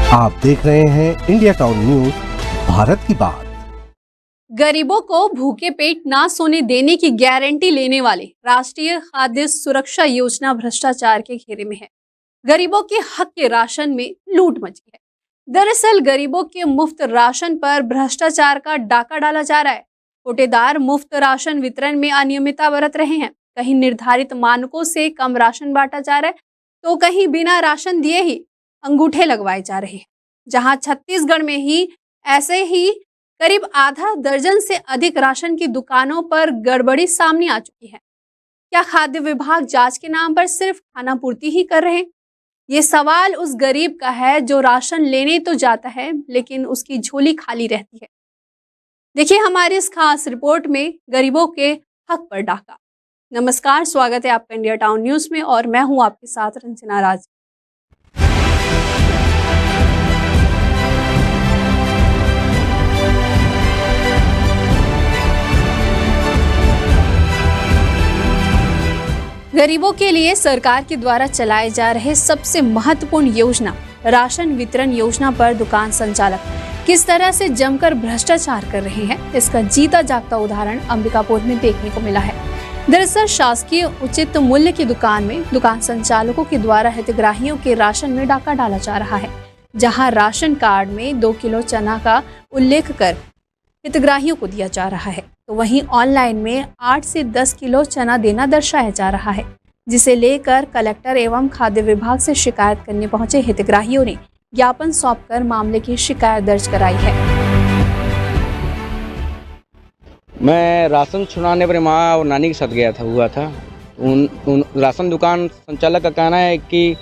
आप देख रहे हैं इंडिया टाउन न्यूज, भारत की बात। गरीबों को भूखे पेट ना सोने देने की गारंटी लेने वाले राष्ट्रीय खाद्य सुरक्षा योजना भ्रष्टाचार के घेरे में है। गरीबों के हक के राशन में लूट मची है। दरअसल गरीबों के मुफ्त राशन पर भ्रष्टाचार का डाका डाला जा रहा है। कोटेदार मुफ्त राशन वितरण में अनियमितता बरत रहे हैं। कहीं निर्धारित मानकों से कम राशन बांटा जा रहा है, तो कहीं बिना राशन दिए ही अंगूठे लगवाए जा रहे हैं। जहां छत्तीसगढ़ में ही ऐसे ही करीब आधा दर्जन से अधिक राशन की दुकानों पर गड़बड़ी सामने आ चुकी है। क्या खाद्य विभाग जांच के नाम पर सिर्फ खानापूर्ति ही कर रहे हैं? ये सवाल उस गरीब का है जो राशन लेने तो जाता है लेकिन उसकी झोली खाली रहती है। देखिए हमारी इस खास रिपोर्ट में गरीबों के हक पर डाका। नमस्कार, स्वागत है आपका इंडिया टाउन न्यूज में और मैं हूं आपके साथ रंजना राज। गरीबों के लिए सरकार के द्वारा चलाए जा रहे सबसे महत्वपूर्ण योजना राशन वितरण योजना पर दुकान संचालक किस तरह से जमकर भ्रष्टाचार कर रहे हैं, इसका जीता जागता उदाहरण अंबिकापुर में देखने को मिला है। दरअसल शासकीय उचित मूल्य की दुकान में दुकान संचालकों के द्वारा हितग्राहियों के राशन में डाका डाला जा रहा है। जहां राशन कार्ड में 2 किलो चना का उल्लेख कर हितग्राहियों को दिया जा रहा है, तो वहीं ऑनलाइन में 8 से 10 किलो चना देना दर्शाया जा रहा है, जिसे लेकर कलेक्टर एवं खाद्य विभाग से शिकायत करने पहुंचे हितग्राहियों ने ज्ञापन सौंपकर मामले की शिकायत दर्ज कराई है। मैं राशन छुड़ाने पर माँ और नानी के साथ गया था उन राशन दुकान संचालक का कहना है कि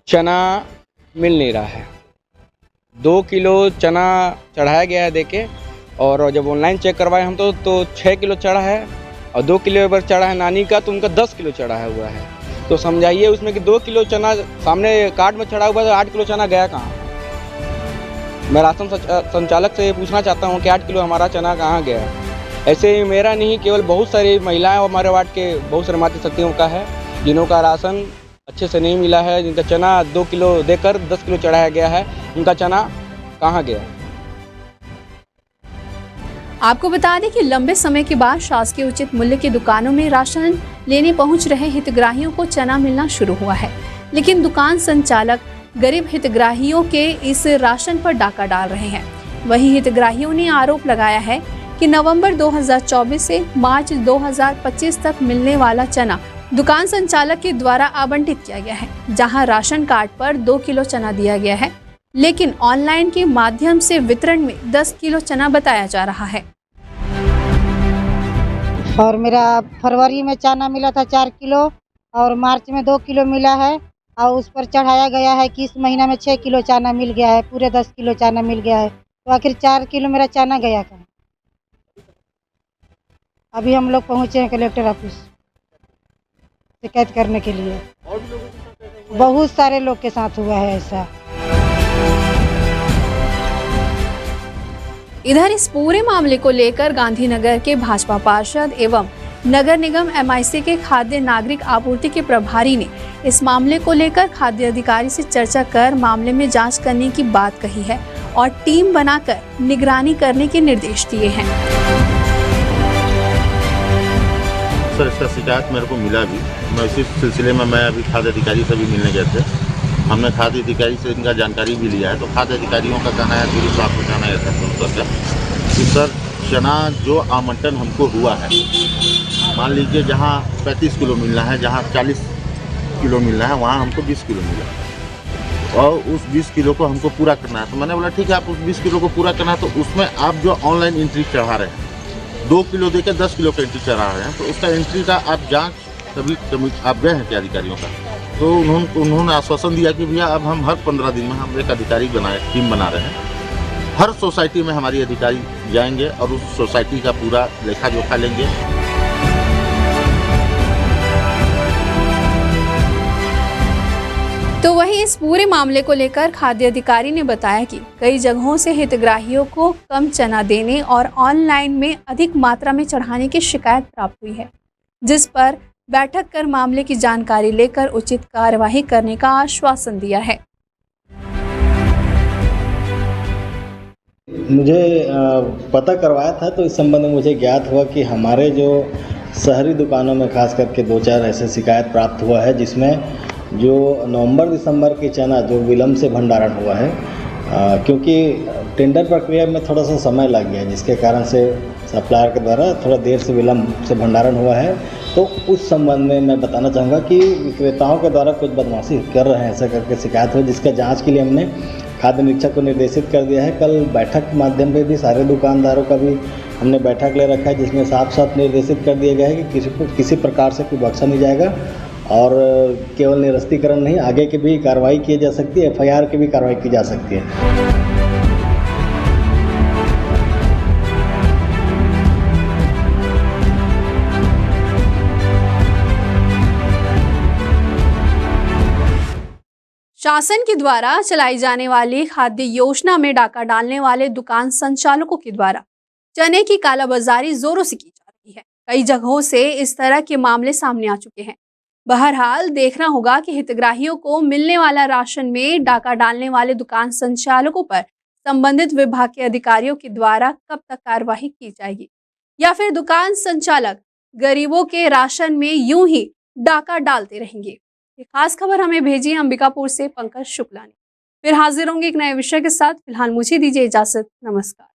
चना मिल नहीं रहा है। 2 किलो चना चढ़ाया गया है देके, और जब ऑनलाइन चेक करवाए हम तो 6 किलो चढ़ा है और 2 किलो पर चढ़ा है नानी का, तो उनका 10 किलो चढ़ा हुआ है। तो समझाइए उसमें कि 2 किलो चना सामने कार्ड में चढ़ा हुआ है, तो 8 किलो चना गया कहाँ? मैं राशन संचालक से पूछना चाहता हूँ कि 8 किलो हमारा चना कहाँ गया? ऐसे ही मेरा नहीं, केवल बहुत सारी महिलाएं और हमारे वार्ड के बहुत सारे मातृशक्तियों का है जिन्हों का राशन अच्छे से नहीं मिला है, जिनका चना 2 किलो देकर 10 किलो चढ़ाया गया है, उनका चना कहाँ गया? आपको बता दें कि लंबे समय के बाद शासकीय उचित मूल्य की दुकानों में राशन लेने पहुंच रहे हितग्राहियों को चना मिलना शुरू हुआ है, लेकिन दुकान संचालक गरीब हितग्राहियों के इस राशन पर डाका डाल रहे हैं। वहीं हितग्राहियों ने आरोप लगाया है कि नवंबर 2024 से मार्च 2025 तक मिलने वाला चना दुकान संचालक के द्वारा आवंटित किया गया है, जहां राशन कार्ड पर 2 किलो चना दिया गया है, लेकिन ऑनलाइन के माध्यम से वितरण में 10 किलो चना बताया जा रहा है। और मेरा फरवरी में चना मिला था 4 किलो और मार्च में 2 किलो मिला है, और उस पर चढ़ाया गया है कि इस महीना में 6 किलो चना मिल गया है, पूरे 10 किलो चना मिल गया है। तो आखिर 4 किलो मेरा चना गया कहाँ? अभी हम लोग पहुँचे हैं कलेक्टर ऑफिस शिकायत करने के लिए। बहुत सारे लोग के साथ हुआ है ऐसा। इधर इस पूरे मामले को लेकर गांधीनगर के भाजपा पार्षद एवं नगर निगम एमआईसी के खाद्य नागरिक आपूर्ति के प्रभारी ने इस मामले को लेकर खाद्य अधिकारी से चर्चा कर मामले में जांच करने की बात कही है और टीम बनाकर निगरानी करने के निर्देश दिए हैं। सर, इसका शिकायत मेरे को मिला भी, मैं इसी सिलसिले में मैं अभी खाद्य अधिकारी से भी मिलने गए थे। हमने खाद्य अधिकारी से इनका जानकारी भी लिया है। तो खाद्य अधिकारियों का कहना है, गुरु साहब का कहना है ऐसा कि सर चना जो आवंटन हमको हुआ है, मान लीजिए जहाँ 35 किलो मिलना है, जहाँ 40 किलो मिलना है, वहाँ हमको 20 किलो मिला और उस 20 किलो को हमको पूरा करना है। तो मैंने बोला ठीक है, आप उस 20 किलो को पूरा करना है, तो उसमें आप जो ऑनलाइन एंट्री चढ़ा रहे हैं, 2 किलो देकर 10 किलो का एंट्री चढ़ा रहे हैं, तो उसका एंट्री का आप जाँच कभी आप गए हैं क्या अधिकारियों का? तो उन्होंने आश्वासन दिया कि भैया अब हम हर 15 दिन में हम एक अधिकारी टीम बना रहे हैं, हर सोसाइटी में हमारी अधिकारी जाएंगे और उस सोसाइटी का पूरा लेखा जोखा लेंगे। तो वहीं इस पूरे मामले को लेकर खाद्य अधिकारी ने बताया कि कई जगहों से हितग्राहियों को कम चना देने और ऑनलाइन में अधिक मात्रा में चढ़ाने की शिकायत प्राप्त हुई है, जिस पर बैठक कर मामले की जानकारी लेकर उचित कार्यवाही करने का आश्वासन दिया है। मुझे पता करवाया था तो इस संबंध में मुझे ज्ञात हुआ कि हमारे जो शहरी दुकानों में खास करके 2-4 ऐसे शिकायत प्राप्त हुआ है जिसमें जो नवंबर-दिसंबर की चना जो विलम्ब से भंडारण हुआ है, क्योंकि टेंडर प्रक्रिया में थोड़ा सा समय लग गया जिसके कारण से सप्लायर के द्वारा थोड़ा देर से विलम्ब से भंडारण हुआ है। तो उस संबंध में मैं बताना चाहूँगा कि विक्रेताओं के द्वारा कुछ बदमाशी कर रहे हैं ऐसा करके शिकायत हुई, जिसका जांच के लिए हमने खाद्य निरीक्षक को निर्देशित कर दिया है। कल बैठक के माध्यम पे भी सारे दुकानदारों का भी हमने बैठक ले रखा है जिसमें साफ-साफ निर्देशित कर दिया गया है कि किसी प्रकार से कोई बख्शा नहीं जाएगा और केवल निरस्तीकरण नहीं, आगे की भी कार्रवाई की जा सकती है, एफआईआर की भी कार्रवाई की जा सकती है। शासन के द्वारा चलाई जाने वाली खाद्य योजना में डाका डालने वाले दुकान संचालकों के द्वारा चने की कालाबाजारी जोरों से की जा रही है। कई जगहों से इस तरह के मामले सामने आ चुके हैं। बहरहाल देखना होगा कि हितग्राहियों को मिलने वाला राशन में डाका डालने वाले दुकान संचालकों पर संबंधित विभाग के अधिकारियों के द्वारा कब तक कार्रवाई की जाएगी, या फिर दुकान संचालक गरीबों के राशन में यूं ही डाका डालते रहेंगे। ये खास खबर हमें भेजी अंबिकापुर से पंकज शुक्ला ने। फिर हाजिर होंगे एक नए विषय के साथ। फिलहाल मुझे दीजिए इजाजत। नमस्कार।